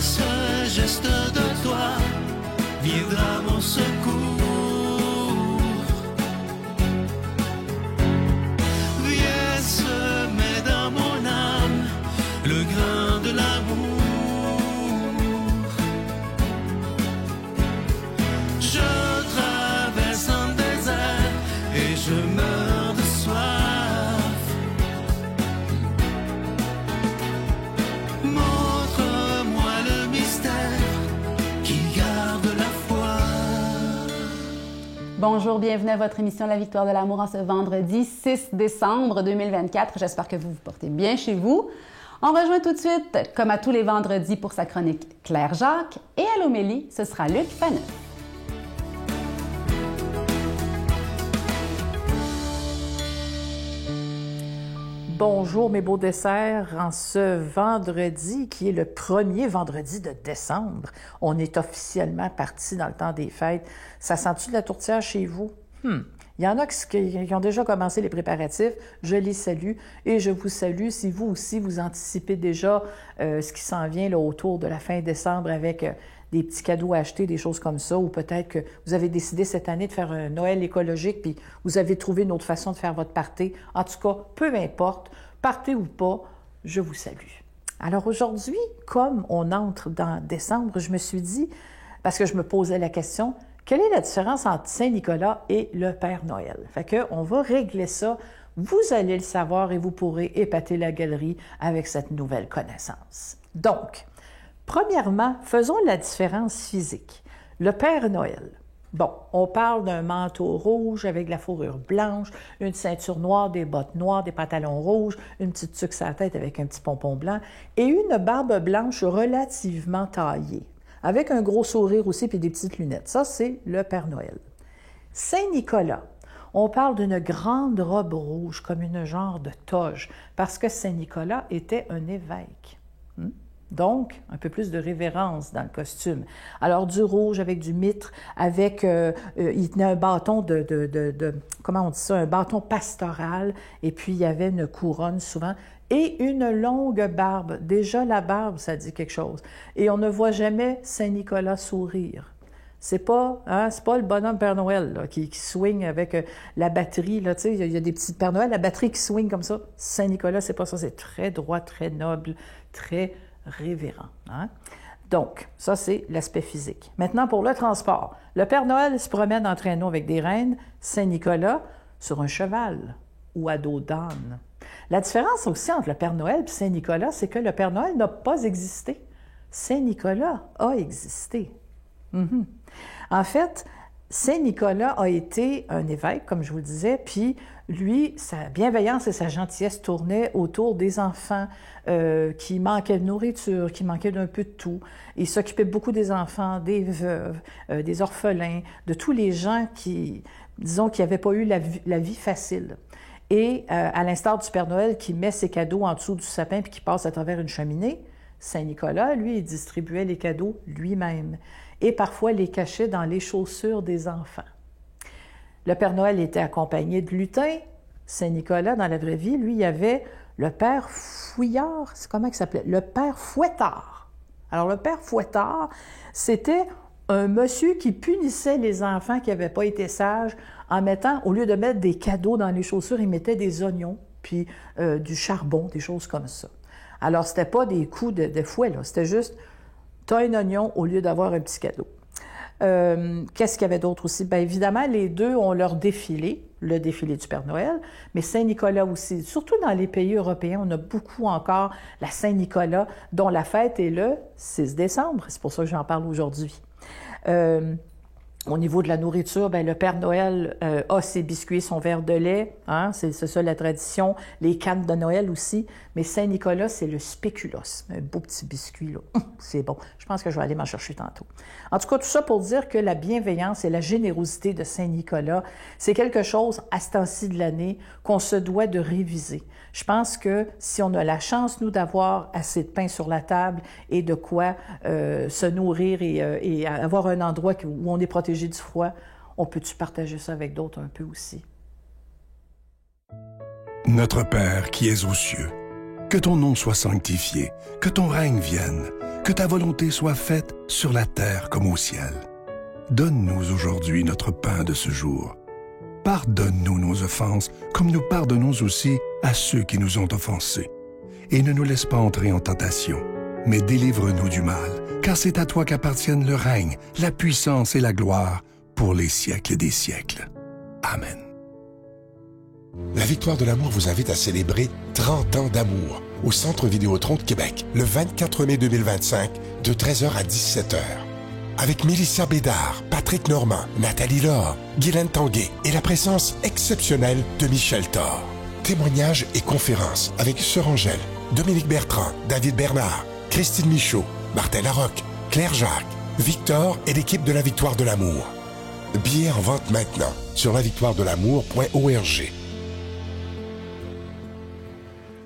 ce geste de toi viendra mon secours. Viens semer dans mon âme le grain de l'amour. Je traverse un désert et je meurs de soif. Montre-moi le mystère qui garde la foi. Bonjour, bienvenue à votre émission La Victoire de l'amour en ce vendredi 6 décembre 2024. J'espère que vous vous portez bien chez vous. On rejoint tout de suite, comme à tous les vendredis, pour sa chronique Claire Jacques. Et à l'homélie, ce sera Luc Faneuf. Bonjour mes beaux desserts, en ce vendredi qui est le premier vendredi de décembre. On est officiellement parti dans le temps des fêtes. Ça sent-tu de la tourtière chez vous? Il y en a qui ont déjà commencé les préparatifs. Je les salue et je vous salue si vous aussi vous anticipez déjà ce qui s'en vient là, autour de la fin décembre avec des petits cadeaux à acheter, des choses comme ça, ou peut-être que vous avez décidé cette année de faire un Noël écologique puis vous avez trouvé une autre façon de faire votre party. En tout cas, peu importe, party ou pas, je vous salue. Alors aujourd'hui, comme on entre dans décembre, je me suis dit, parce que je me posais la question, quelle est la différence entre Saint-Nicolas et le Père Noël? Fait qu'on va régler ça. Vous allez le savoir et vous pourrez épater la galerie avec cette nouvelle connaissance. Donc, premièrement, faisons la différence physique. Le Père Noël. Bon, on parle d'un manteau rouge avec de la fourrure blanche, une ceinture noire, des bottes noires, des pantalons rouges, une petite tuque sur la tête avec un petit pompon blanc et une barbe blanche relativement taillée, avec un gros sourire aussi puis des petites lunettes. Ça, c'est le Père Noël. Saint-Nicolas. On parle d'une grande robe rouge, comme une genre de toge, parce que Saint-Nicolas était un évêque. Donc, un peu plus de révérence dans le costume. Alors, du rouge avec du mitre, avec, il tenait un bâton comment on dit ça, un bâton pastoral, et puis il y avait une couronne souvent, et une longue barbe. Déjà, la barbe, ça dit quelque chose. Et on ne voit jamais Saint-Nicolas sourire. C'est pas le bonhomme Père Noël là, qui swing avec la batterie. Là, il y a des petits Père Noël, la batterie qui swing comme ça. Saint-Nicolas, c'est pas ça. C'est très droit, très noble, très révérend. Donc, ça, c'est l'aspect physique. Maintenant, pour le transport. Le Père Noël se promène en traîneau avec des reines. Saint-Nicolas, sur un cheval ou à dos d'âne. La différence aussi entre le Père Noël et Saint-Nicolas, c'est que le Père Noël n'a pas existé. Saint-Nicolas a existé. En fait, Saint-Nicolas a été un évêque, comme je vous le disais, puis lui, sa bienveillance et sa gentillesse tournaient autour des enfants qui manquaient de nourriture, qui manquaient d'un peu de tout. Il s'occupait beaucoup des enfants, des veuves, des orphelins, de tous les gens qui, disons, qui n'avaient pas eu la vie facile. Et à l'instar du Père Noël qui met ses cadeaux en dessous du sapin puis qui passe à travers une cheminée, Saint-Nicolas, lui, il distribuait les cadeaux lui-même et parfois les cachait dans les chaussures des enfants. Le Père Noël était accompagné de lutins. Saint-Nicolas, dans la vraie vie, lui, il y avait le Père Fouillard, c'est comment il s'appelait? Le Père Fouettard. Alors, le Père Fouettard, c'était un monsieur qui punissait les enfants qui n'avaient pas été sages en mettant, au lieu de mettre des cadeaux dans les chaussures, il mettait des oignons, puis du charbon, des choses comme ça. Alors, c'était pas des coups de fouet, là. C'était juste, t'as un oignon au lieu d'avoir un petit cadeau. Qu'est-ce qu'il y avait d'autre aussi? Bien, évidemment, les deux ont leur défilé, le défilé du Père Noël, mais Saint-Nicolas aussi. Surtout dans les pays européens, on a beaucoup encore la Saint-Nicolas, dont la fête est le 6 décembre. C'est pour ça que j'en parle aujourd'hui. Au niveau de la nourriture, bien, le Père Noël a ses biscuits, son verre de lait, c'est ça la tradition, les cannes de Noël aussi, mais Saint-Nicolas, c'est le spéculoos, un beau petit biscuit, là. C'est bon, je pense que je vais aller m'en chercher tantôt. En tout cas, tout ça pour dire que la bienveillance et la générosité de Saint-Nicolas, c'est quelque chose, à ce temps-ci de l'année, qu'on se doit de réviser. Je pense que si on a la chance, nous, d'avoir assez de pain sur la table et de quoi se nourrir et avoir un endroit où on est protégé du froid, on peut-tu partager ça avec d'autres un peu aussi? Notre Père qui es aux cieux, que ton nom soit sanctifié, que ton règne vienne, que ta volonté soit faite sur la terre comme au ciel. Donne-nous aujourd'hui notre pain de ce jour. Pardonne-nous nos offenses, comme nous pardonnons aussi à ceux qui nous ont offensés. Et ne nous laisse pas entrer en tentation, mais délivre-nous du mal, car c'est à toi qu'appartiennent le règne, la puissance et la gloire pour les siècles des siècles. Amen. La Victoire de l'amour vous invite à célébrer 30 ans d'amour au Centre Vidéotron de Québec, le 24 mai 2025, de 13h à 17h. Avec Mélissa Bédard, Patrick Normand, Nathalie Laure, Guylaine Tanguay et la présence exceptionnelle de Michel Thor. Témoignages et conférences avec Sœur Angèle, Dominique Bertrand, David Bernard, Christine Michaud, Martin Larocque, Claire Jacques, Victor et l'équipe de la Victoire de l'amour. Billets en vente maintenant sur lavictoiredelamour.org.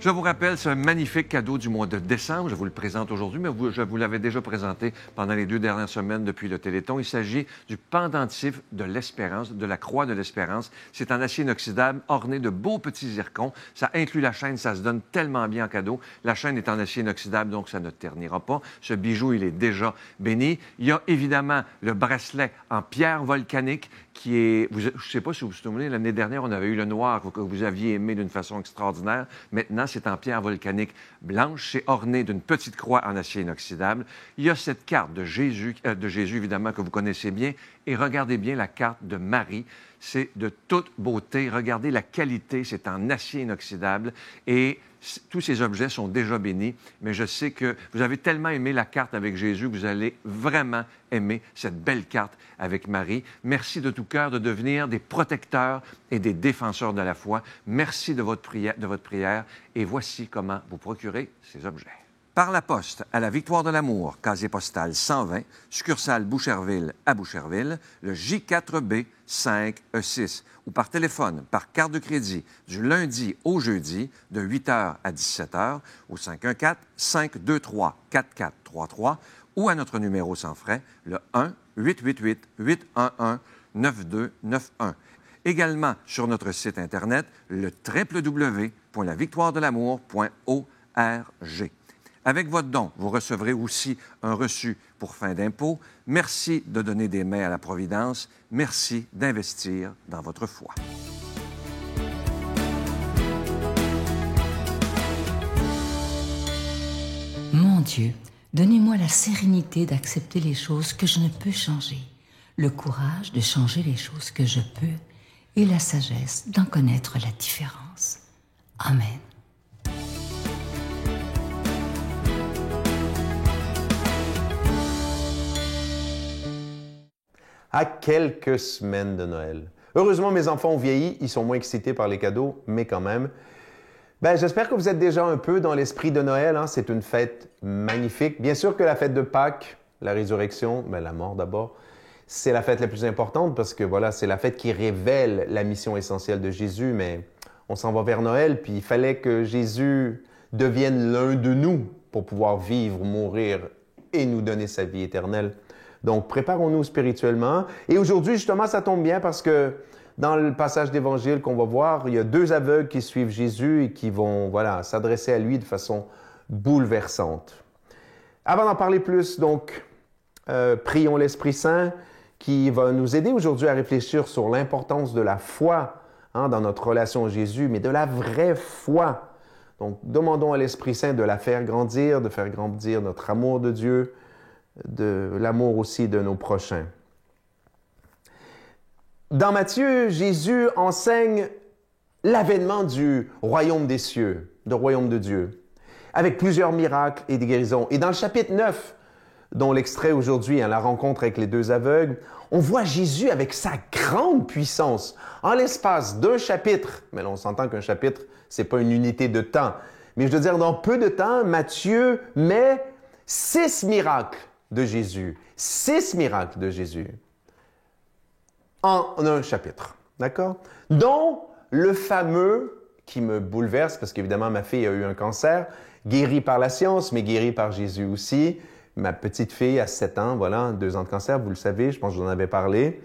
Je vous rappelle, c'est un magnifique cadeau du mois de décembre. Je vous le présente aujourd'hui, mais je vous l'avais déjà présenté pendant les 2 dernières semaines depuis le Téléthon. Il s'agit du pendentif de l'Espérance, de la Croix de l'Espérance. C'est en acier inoxydable, orné de beaux petits zircons. Ça inclut la chaîne, ça se donne tellement bien en cadeau. La chaîne est en acier inoxydable, donc ça ne ternira pas. Ce bijou, il est déjà béni. Il y a évidemment le bracelet en pierre volcanique qui est... je ne sais pas si vous vous souvenez, l'année dernière, on avait eu le noir que vous aviez aimé d'une façon extraordinaire. Maintenant, c'est en pierre volcanique blanche. C'est orné d'une petite croix en acier inoxydable. Il y a cette carte de Jésus, évidemment, que vous connaissez bien. Et regardez bien la carte de Marie. C'est de toute beauté. Regardez la qualité. C'est en acier inoxydable. Et tous ces objets sont déjà bénis. Mais je sais que vous avez tellement aimé la carte avec Jésus que vous allez vraiment aimer cette belle carte avec Marie. Merci de tout cœur de devenir des protecteurs et des défenseurs de la foi. Merci de votre prière. Et voici comment vous procurer ces objets. Par la poste à la Victoire de l'amour, casier postal 120, succursale Boucherville à Boucherville, le J4B 5E6, ou par téléphone, par carte de crédit, du lundi au jeudi, de 8h à 17h, au 514-523-4433, ou à notre numéro sans frais, le 1-888-811-9291. Également sur notre site Internet, le www.lavictoiredelamour.org. Avec votre don, vous recevrez aussi un reçu pour fin d'impôt. Merci de donner des mains à la Providence. Merci d'investir dans votre foi. Mon Dieu, donnez-moi la sérénité d'accepter les choses que je ne peux changer, le courage de changer les choses que je peux et la sagesse d'en connaître la différence. Amen. À quelques semaines de Noël. Heureusement, mes enfants ont vieilli, ils sont moins excités par les cadeaux, mais quand même. J'espère que vous êtes déjà un peu dans l'esprit de Noël. Hein? C'est une fête magnifique. Bien sûr que la fête de Pâques, la résurrection, la mort d'abord, c'est la fête la plus importante parce que voilà, c'est la fête qui révèle la mission essentielle de Jésus, mais on s'en va vers Noël, puis il fallait que Jésus devienne l'un de nous pour pouvoir vivre, mourir et nous donner sa vie éternelle. Donc, préparons-nous spirituellement. Et aujourd'hui, justement, ça tombe bien parce que dans le passage d'Évangile qu'on va voir, il y a 2 aveugles qui suivent Jésus et qui vont s'adresser à lui de façon bouleversante. Avant d'en parler plus, donc, prions l'Esprit Saint qui va nous aider aujourd'hui à réfléchir sur l'importance de la foi dans notre relation à Jésus, mais de la vraie foi. Donc, demandons à l'Esprit Saint de la faire grandir, de faire grandir notre amour de Dieu, de l'amour aussi de nos prochains. Dans Matthieu, Jésus enseigne l'avènement du royaume des cieux, du royaume de Dieu, avec plusieurs miracles et des guérisons. Et dans le chapitre 9, dont l'extrait aujourd'hui, la rencontre avec les 2 aveugles, on voit Jésus avec sa grande puissance. En l'espace d'un chapitre, mais là, on s'entend qu'un chapitre, c'est pas une unité de temps, mais je veux dire, dans peu de temps, Matthieu met 6 miracles de Jésus. 6 miracles de Jésus en un chapitre, d'accord? Dont le fameux qui me bouleverse, parce qu'évidemment, ma fille a eu un cancer, guérie par la science, mais guérie par Jésus aussi. Ma petite fille a 7 ans, 2 ans de cancer, vous le savez, je pense que j'en avais parlé.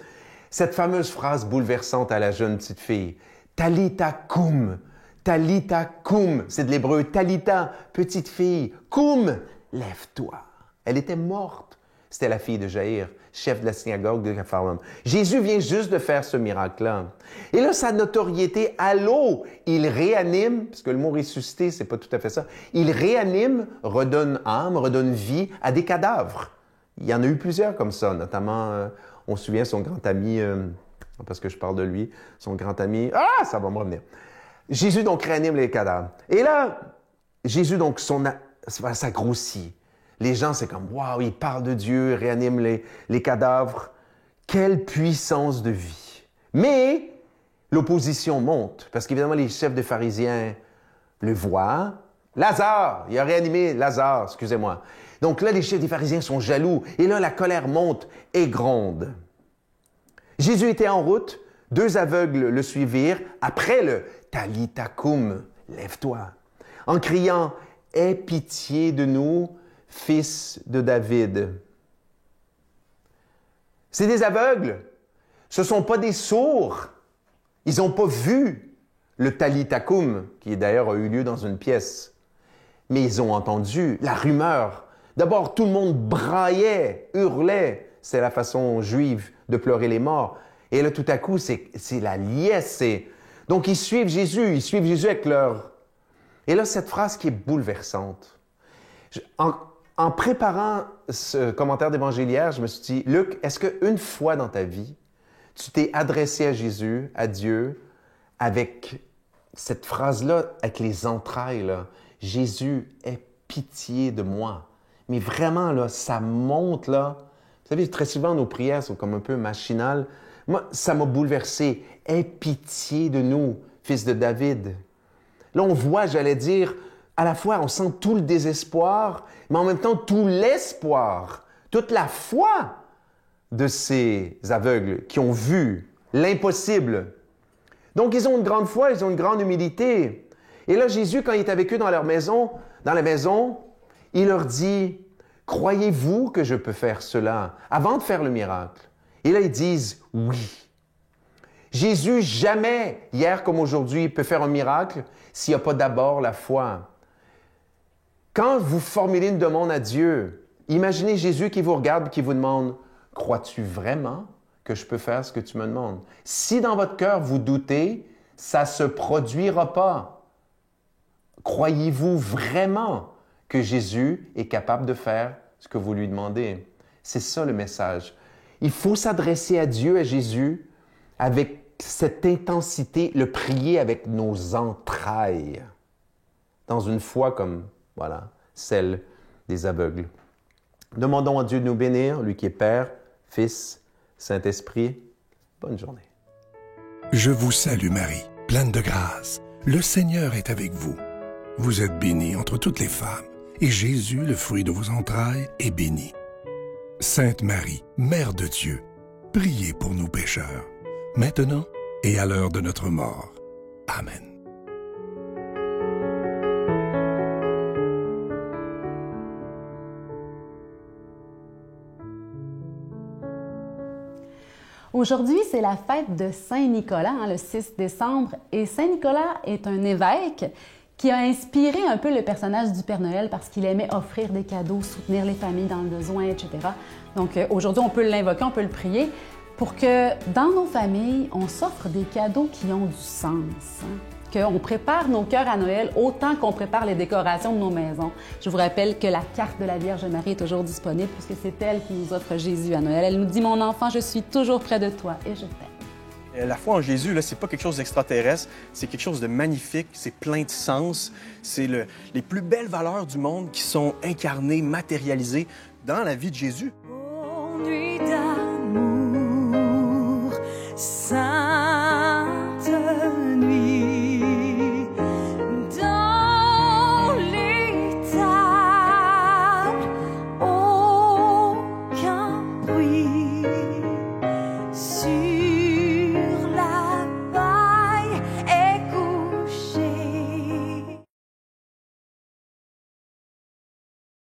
Cette fameuse phrase bouleversante à la jeune petite fille, « Talitha koum ». Talitha koum, c'est de l'hébreu « Talitha », petite fille, « koum », lève-toi. Elle était morte. C'était la fille de Jaïr, chef de la synagogue de Capharnaüm. Jésus vient juste de faire ce miracle-là. Et là, sa notoriété, allô, il réanime, parce que le mot ressusciter, c'est pas tout à fait ça, il réanime, redonne âme, redonne vie à des cadavres. Il y en a eu plusieurs comme ça, notamment, on se souvient, son grand ami, parce que je parle de lui, son grand ami, ça va me revenir. Jésus, donc, réanime les cadavres. Et là, Jésus, donc, ça grossit. Les gens, c'est comme, waouh, il parle de Dieu, réanime les cadavres. Quelle puissance de vie. Mais l'opposition monte, parce qu'évidemment, les chefs des pharisiens le voient. Lazare, il a réanimé Lazare, excusez-moi. Donc là, les chefs des pharisiens sont jaloux. Et là, la colère monte et gronde. Jésus était en route. 2 aveugles le suivirent après le « Talitha koum », lève-toi, en criant « Aie pitié de nous ». Fils de David. C'est des aveugles. Ce ne sont pas des sourds. Ils n'ont pas vu le Talitha koum, qui d'ailleurs a eu lieu dans une pièce. Mais ils ont entendu la rumeur. D'abord, tout le monde braillait, hurlait. C'est la façon juive de pleurer les morts. Et là, tout à coup, c'est la liesse. Donc, ils suivent Jésus avec leur... Et là, cette phrase qui est bouleversante. En préparant ce commentaire d'évangéliaire, je me suis dit, Luc, est-ce qu'une fois dans ta vie, tu t'es adressé à Jésus, à Dieu, avec cette phrase-là, avec les entrailles, là, Jésus, aie pitié de moi. Mais vraiment, là, ça monte, là. Vous savez, très souvent, nos prières sont comme un peu machinales. Moi, ça m'a bouleversé. Aie pitié de nous, fils de David. Là, on voit, j'allais dire, à la fois, on sent tout le désespoir, mais en même temps, tout l'espoir, toute la foi de ces aveugles qui ont vu l'impossible. Donc, ils ont une grande foi, ils ont une grande humilité. Et là, Jésus, quand il est avec eux dans la maison, il leur dit, « Croyez-vous que je peux faire cela? » Avant de faire le miracle. Et là, ils disent, « Oui. » Jésus, jamais, hier comme aujourd'hui, peut faire un miracle s'il n'y a pas d'abord la foi. Quand vous formulez une demande à Dieu, imaginez Jésus qui vous regarde et qui vous demande « Crois-tu vraiment que je peux faire ce que tu me demandes? » Si dans votre cœur vous doutez, ça ne se produira pas. Croyez-vous vraiment que Jésus est capable de faire ce que vous lui demandez? C'est ça le message. Il faut s'adresser à Dieu, à Jésus, avec cette intensité, le prier avec nos entrailles, dans une foi comme... Voilà, celle des aveugles. Demandons à Dieu de nous bénir, lui qui est Père, Fils, Saint-Esprit. Bonne journée. Je vous salue Marie, pleine de grâce. Le Seigneur est avec vous. Vous êtes bénie entre toutes les femmes, et Jésus, le fruit de vos entrailles, est béni. Sainte Marie, Mère de Dieu, priez pour nous pécheurs, maintenant et à l'heure de notre mort. Amen. Aujourd'hui, c'est la fête de Saint-Nicolas, le 6 décembre. Et Saint-Nicolas est un évêque qui a inspiré un peu le personnage du Père Noël parce qu'il aimait offrir des cadeaux, soutenir les familles dans le besoin, etc. Donc aujourd'hui, on peut l'invoquer, on peut le prier pour que dans nos familles, on s'offre des cadeaux qui ont du sens. Qu'on prépare nos cœurs à Noël autant qu'on prépare les décorations de nos maisons. Je vous rappelle que la carte de la Vierge Marie est toujours disponible puisque c'est elle qui nous offre Jésus à Noël. Elle nous dit « Mon enfant, je suis toujours près de toi et je t'aime ». La foi en Jésus, là, c'est pas quelque chose d'extraterrestre, c'est quelque chose de magnifique, c'est plein de sens. C'est les plus belles valeurs du monde qui sont incarnées, matérialisées dans la vie de Jésus. Oh, nuit